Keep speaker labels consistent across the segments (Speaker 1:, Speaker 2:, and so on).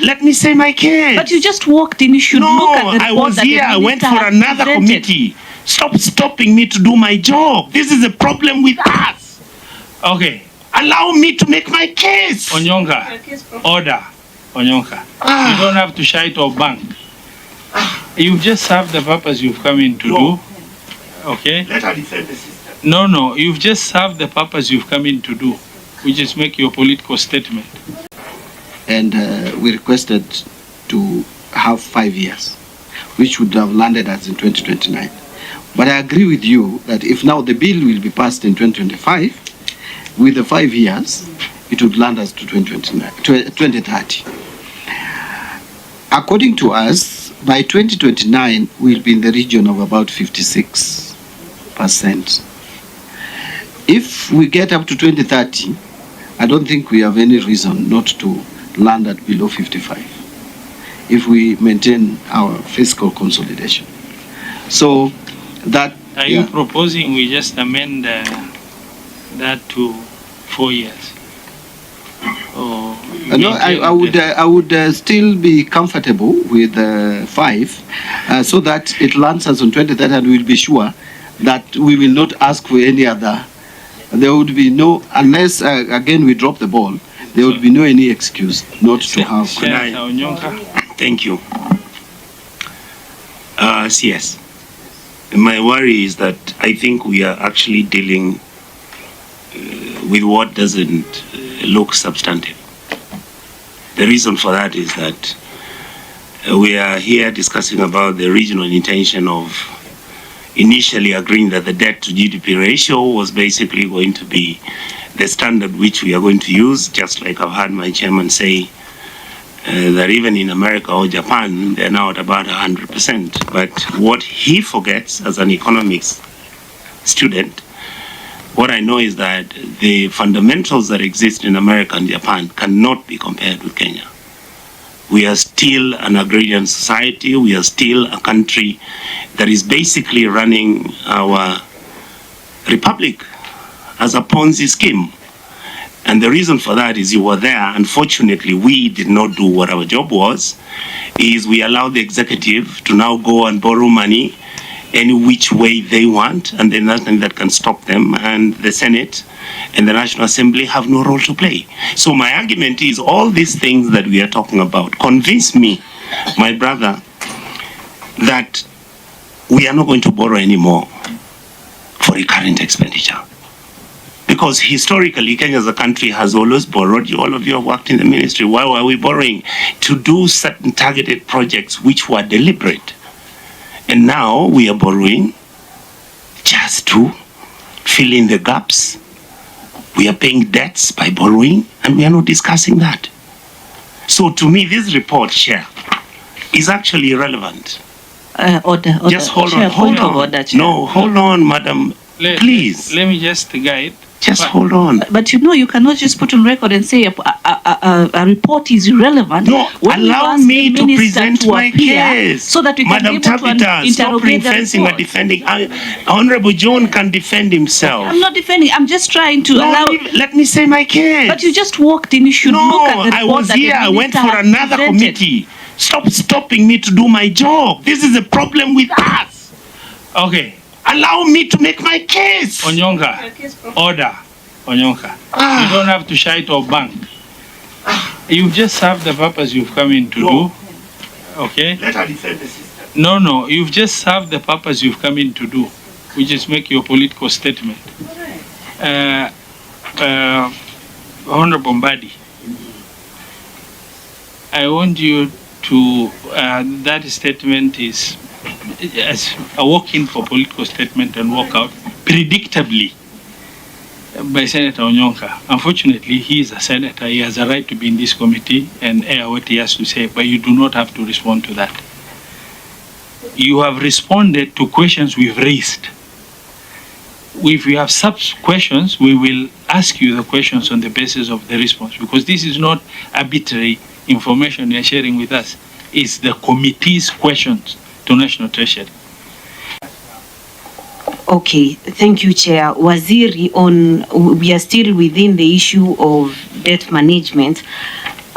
Speaker 1: Let me say my case.
Speaker 2: But you just walked in. You should look at the report.
Speaker 1: I was here. I went for another committee. Stop stopping me to do my job. This is a problem with us.
Speaker 3: Okay.
Speaker 1: Allow me to make my case.
Speaker 3: Onyonka, order. Onyonka. You don't have to shite or bang. You've just served the purpose you've come in to do. Okay?
Speaker 1: Let her defend the system.
Speaker 3: No. You've just served the purpose you've come in to do, which is make your political statement.
Speaker 4: And we requested to have 5 years, which would have landed us in 2029. But I agree with you that if now the bill will be passed in 2025, with the 5 years, it would land us to 2030. According to us, by 2029, we'll be in the region of about 56%. If we get up to 2030, I don't think we have any reason not to land at below 55 if we maintain our fiscal consolidation. So that...
Speaker 3: Are you proposing we just amend that to 4 years?
Speaker 4: No, I would still be comfortable with 5 so that it lands us on 2030, and we'll be sure that we will not ask for any other. There would be no, unless again we drop the ball, there would be no any excuse not to have.
Speaker 1: Thank you. CS. My worry is that I think we are actually dealing with what doesn't look substantive. The reason for that is that we are here discussing about the regional intention of initially agreeing that the debt to GDP ratio was basically going to be the standard which we are going to use, just like I've had my chairman say that even in America or Japan, they're now at about 100%. But what he forgets as an economics student, what I know is that the fundamentals that exist in America and Japan cannot be compared with Kenya. We are still an agrarian society. We are still a country that is basically running our republic as a Ponzi scheme. And the reason for that is you were there. Unfortunately, we did not do what our job was, is we allowed the executive to now go and borrow money any which way they want, and there's nothing that can stop them, and the Senate and the National Assembly have no role to play. So my argument is all these things that we are talking about convince me, my brother, that we are not going to borrow anymore for recurrent expenditure. Because historically, Kenya as a country has always borrowed. All of you have worked in the ministry. Why were we borrowing? To do certain targeted projects which were deliberate. And now we are borrowing just to fill in the gaps. We are paying debts by borrowing, and we are not discussing that. So to me, this report, Chair, is actually irrelevant.
Speaker 2: Order.
Speaker 1: Just hold on. No, hold on, Madam. Please.
Speaker 3: Let me just guide.
Speaker 1: Just hold on.
Speaker 2: But you know, you cannot just put on record and say a report is irrelevant.
Speaker 1: No, allow me to present my case.
Speaker 2: So that we can
Speaker 1: Madam Tabitha, stop ring-fencing or defending. Honorable John can defend himself.
Speaker 2: I'm not defending. I'm just trying to allow...
Speaker 1: Let me say my case.
Speaker 2: But you just walked in. You should look at the report.
Speaker 1: I was here. I went for another committee. Stop stopping me to do my job. This is a problem with us.
Speaker 3: Okay.
Speaker 1: Allow me to make my case.
Speaker 3: Onyonka, order. Onyonka. You don't have to shite or bang. You've just served the purpose you've come in to do. Okay?
Speaker 1: Let her defend the system.
Speaker 3: No. You've just served the purpose you've come in to do, which is make your political statement. Honorable Mbadi, I want you to, that statement is as a walk-in for political statement and walk out, predictably, by Senator Onyonka. Unfortunately, he is a senator. He has a right to be in this committee and air what he has to say, but you do not have to respond to that. You have responded to questions we've raised. If you have such questions, we will ask you the questions on the basis of the response, because this is not arbitrary information you are sharing with us. It's the committee's questions to National Treasury.
Speaker 5: Okay, thank you, Chair. Waziri, we are still within the issue of debt management.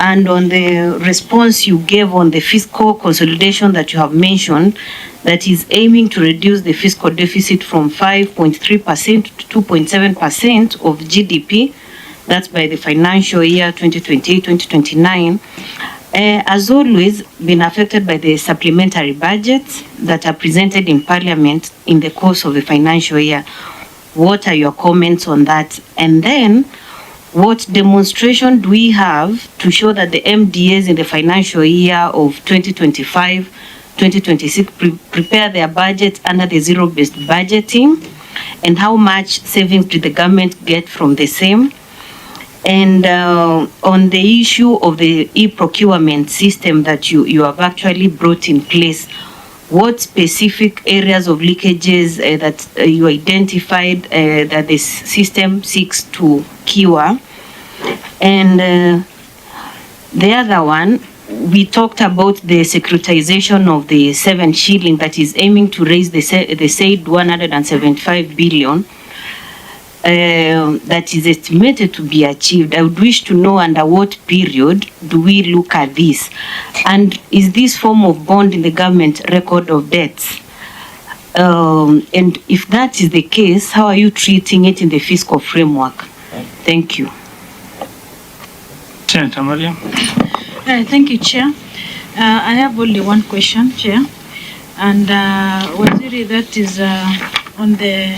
Speaker 5: And on the response you gave on the fiscal consolidation that you have mentioned, that is aiming to reduce the fiscal deficit from 5.3% to 2.7% of GDP, that's by the financial year 2028-2029, has always been affected by the supplementary budgets that are presented in Parliament in the course of the financial year. What are your comments on that? And then, what demonstration do we have to show that the MDAs in the financial year of 2025-2026 prepare their budget under the zero-based budgeting? And how much savings did the government get from the same? And on the issue of the e-procurement system that you have actually brought in place, what specific areas of leakages that you identified that the system seeks to cure? And the other one, we talked about the securitization of the 7 shilling that is aiming to raise the said 175 billion. That is estimated to be achieved. I would wish to know under what period do we look at this, and is this form of bond in the government record of debts? And if that is the case, how are you treating it in the fiscal framework? Thank you.
Speaker 3: Senator Maria.
Speaker 6: Thank you, Chair. I have only one question, Chair, and Waziri, that is on the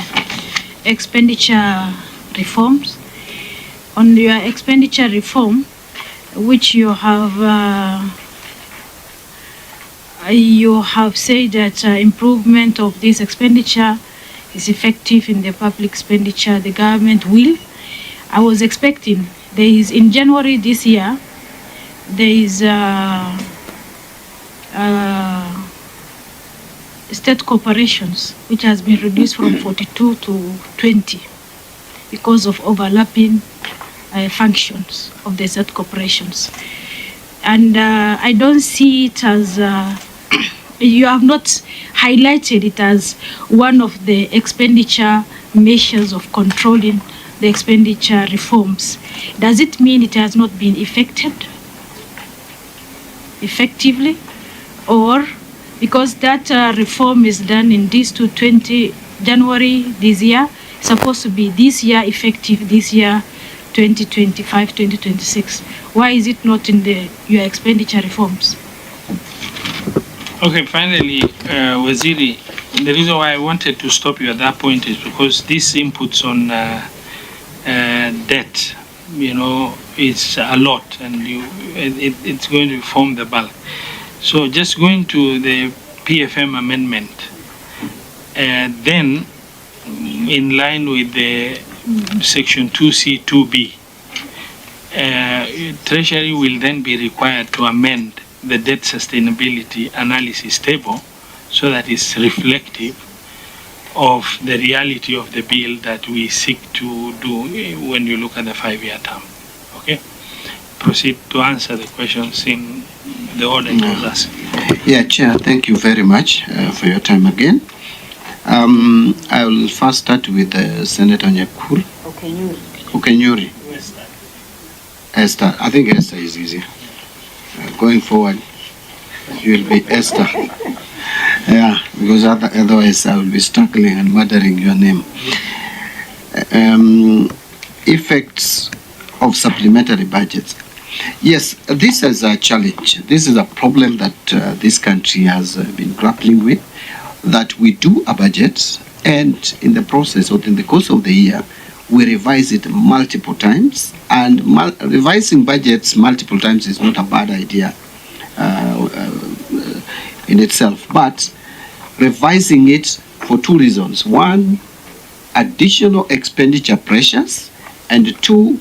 Speaker 6: expenditure reforms. On your expenditure reform, which you have said that improvement of this expenditure is effective in the public expenditure the government will. I was expecting there is in January this year there is state corporations, which has been reduced from 42 to 20 because of overlapping functions of the state corporations. And I don't see it as, you have not highlighted it as one of the expenditure measures of controlling the expenditure reforms. Does it mean it has not been effectively, or because that reform is done in this to 20 January this year, supposed to be this year effective, this year 2025-2026. Why is it not in your expenditure reforms?
Speaker 3: Okay, finally, Waziri, the reason why I wanted to stop you at that point is because these inputs on debt, it's a lot, and it's going to form the bulk. So just going to the PFM amendment, then in line with the section 2C, 2B, Treasury will then be required to amend the debt sustainability analysis table so that it's reflective of the reality of the bill that we seek to do when you look at the 5-year term. Okay? Proceed to answer the questions in the order it was asked.
Speaker 4: Yeah, Chair, thank you very much for your time again. I will first start with Senator Nyakul. Okenyuri. Esther. I think Esther is easier. Going forward, you will be Esther. Yeah, because otherwise I will be struggling and murdering your name. Effects of supplementary budgets. Yes, this is a challenge. This is a problem that this country has been grappling with, that we do a budget and in the process or in the course of the year, we revise it multiple times, and revising budgets multiple times is not a bad idea in itself, but revising it for two reasons. One, additional expenditure pressures, and two,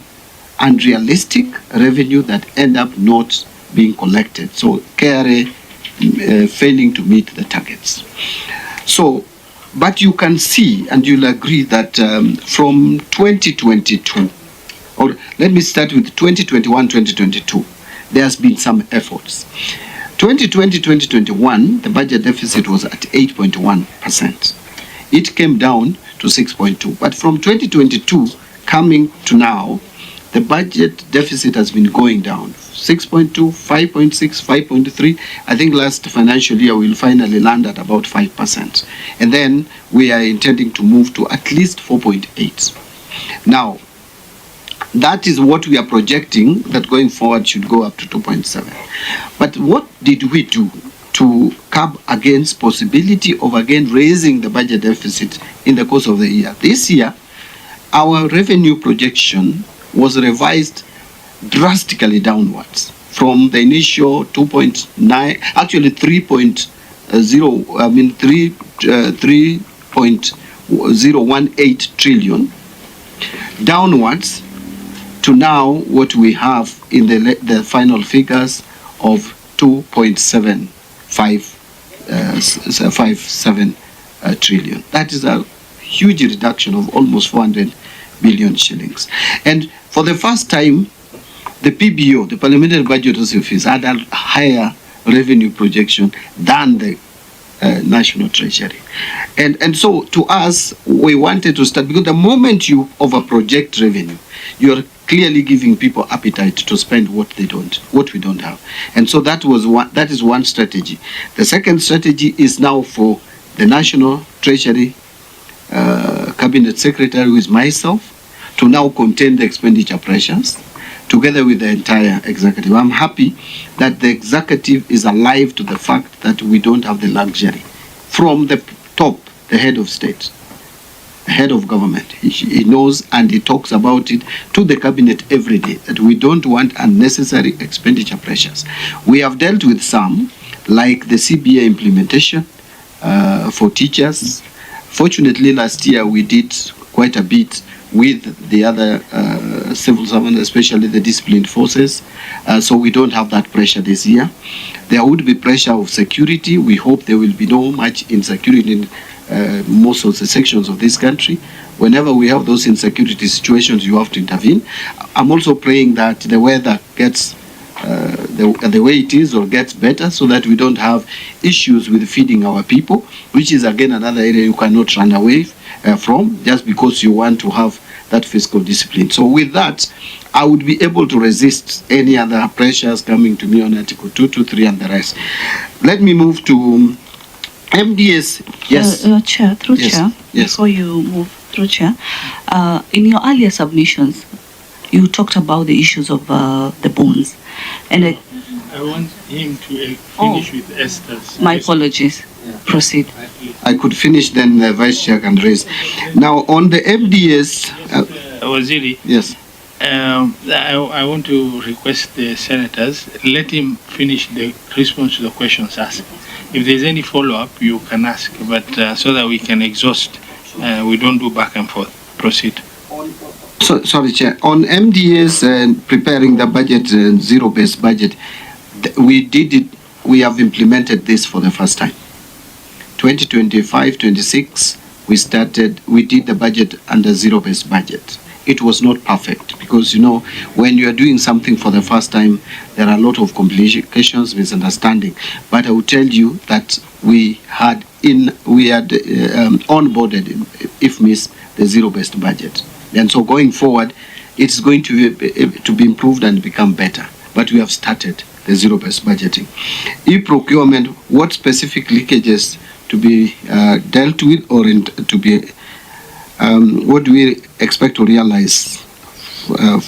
Speaker 4: unrealistic revenue that end up not being collected. So KRA failing to meet the targets. So, but you can see, and you'll agree that from 2022, or let me start with 2021-2022, there has been some efforts. 2020-2021, the budget deficit was at 8.1%. It came down to 6.2%. But from 2022 coming to now, the budget deficit has been going down 6.2, 5.6, 5.3. I think last financial year we'll finally land at about 5%. And then we are intending to move to at least 4.8. Now, that is what we are projecting, that going forward should go up to 2.7. But what did we do to curb against possibility of again raising the budget deficit in the course of the year? This year, our revenue projection was revised drastically downwards from the initial 2.9, actually 3.018 trillion downwards to now what we have in the final figures of 2.757 trillion. That is a huge reduction of almost 400 billion shillings. And for the first time, the PBO, the Parliamentary Budget Office, had a higher revenue projection than the National Treasury. And so to us, we wanted to start, because the moment you over-project revenue, you're clearly giving people appetite to spend what we don't have. And so that is one strategy. The second strategy is now for the National Treasury Cabinet Secretary, who is myself, to now contain the expenditure pressures together with the entire executive. I'm happy that the executive is alive to the fact that we don't have the luxury. From the top, the head of state, the head of government, he knows and he talks about it to the cabinet every day, that we don't want unnecessary expenditure pressures. We have dealt with some, like the CBA implementation for teachers. Fortunately, last year we did quite a bit with the other civil servants, especially the disciplined forces. So we don't have that pressure this year. There would be pressure of security. We hope there will be no much insecurity in most of the sections of this country. Whenever we have those insecurity situations, you have to intervene. I'm also praying that the weather gets the way it is or gets better, so that we don't have issues with feeding our people, which is again another area you cannot run away from just because you want to have that fiscal discipline. So with that, I would be able to resist any other pressures coming to me on Article 2 to 3 and the rest. Let me move to MDS. Yes.
Speaker 2: Chair, through
Speaker 4: Yes.
Speaker 2: Chair,
Speaker 4: Yes.
Speaker 2: before you move through Chair, in your earlier submissions, you talked about the issues of the bonds. And
Speaker 3: I want him to finish with Esther's.
Speaker 2: my apologies. Proceed.
Speaker 4: I could finish, then the Vice Chair can raise. Now, on the MDS...
Speaker 3: Waziri,
Speaker 4: yes.
Speaker 3: I want to request the senators, let him finish the response to the questions asked. If there's any follow-up, you can ask, but so that we can exhaust, we don't do back and forth. Proceed.
Speaker 4: So, sorry, Chair. On MDS and preparing the budget, zero-based budget, we did it. We have implemented this for the first time. 2025-26, we did the budget under zero-based budget. It was not perfect because, you know, when you are doing something for the first time, there are a lot of complications, misunderstanding. But I will tell you that we had onboarded, if missed, the zero-based budget. And so going forward, it's going to be improved and become better. But we have started the zero-based budgeting. E-procurement, what specific leakages to be dealt with, or what do we expect to realize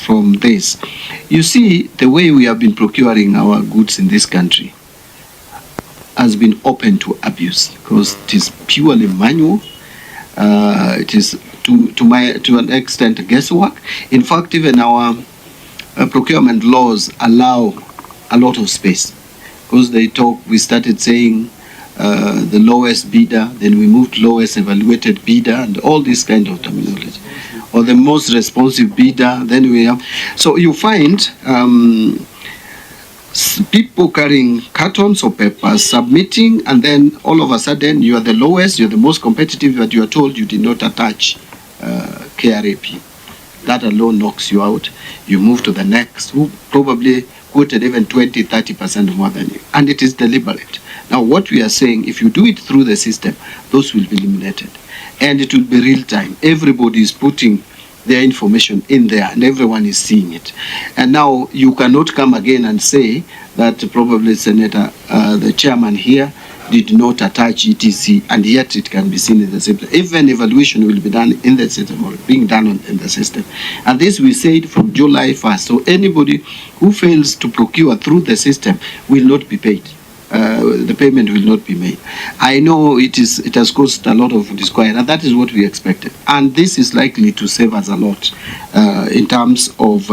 Speaker 4: from this? You see, the way we have been procuring our goods in this country has been open to abuse because it is purely manual. It is to an extent guesswork. In fact, even our procurement laws allow a lot of space because we started saying the lowest bidder, then we moved lowest evaluated bidder, and all this kind of terminology, or the most responsive bidder. Then we have, so you find people carrying cartons of papers, submitting, and then all of a sudden you are the lowest, you're the most competitive, but you are told you did not attach KRAP. That alone knocks you out. You move to the next, who probably quoted even 20-30% more than you, and it is deliberate. Now, what we are saying, if you do it through the system, those will be eliminated, and it will be real time. Everybody is putting their information in there, and everyone is seeing it. And now you cannot come again and say that probably Senator, the chairman here, did not attach ETC, and yet it can be seen in the system. Even evaluation will be done in the system, or being done in the system. And this we said from July 1st. So anybody who fails to procure through the system will not be paid. The payment will not be made. I know it has caused a lot of disquiet, and that is what we expected. And this is likely to save us a lot in terms of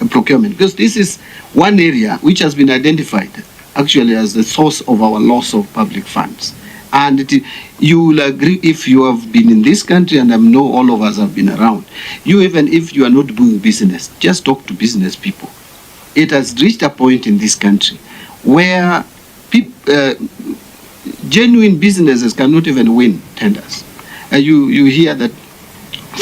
Speaker 4: procurement, because this is one area which has been identified actually as the source of our loss of public funds. And you will agree, if you have been in this country, and I know all of us have been around, even if you are not doing business, just talk to business people. It has reached a point in this country where genuine businesses cannot even win tenders. You hear that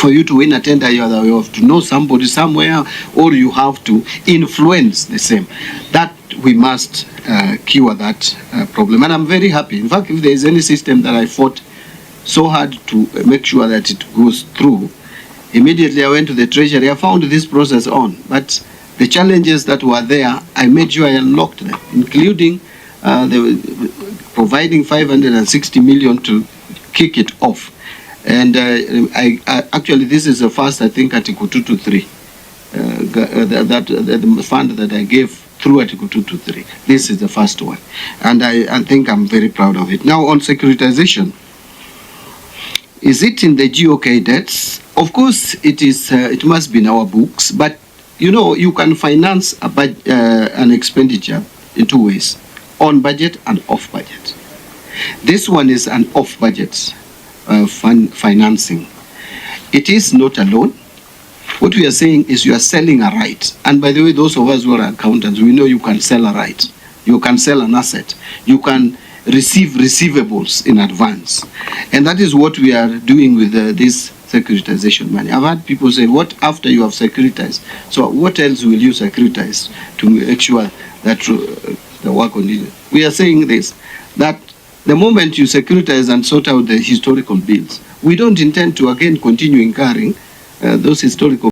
Speaker 4: for you to win a tender, you have to know somebody somewhere, or you have to influence the same. That we must cure that problem. And I'm very happy. In fact, if there is any system that I fought so hard to make sure that it goes through, immediately I went to the Treasury. I found this process on. But the challenges that were there, I made sure I unlocked them, including providing 560 million to kick it off. And I actually, this is the first, I think, Article 223, the fund that I gave through Article 223. This is the first one. And I think I'm very proud of it. Now, on securitization, is it in the GOK debts? Of course, it is. It must be in our books. But, you know, you can finance an expenditure in two ways, on budget and off budget. This one is an off budget financing. It is not a loan. What we are saying is you are selling a right. And by the way, those of us who are accountants, we know you can sell a right. You can sell an asset. You can receive receivables in advance. And that is what we are doing with this securitization money. I've had people say, what after you have securitized? So what else will you securitize to make sure that the work on it? We are saying this, that the moment you securitize and sort out the historical bills, we don't intend to again continue incurring those historical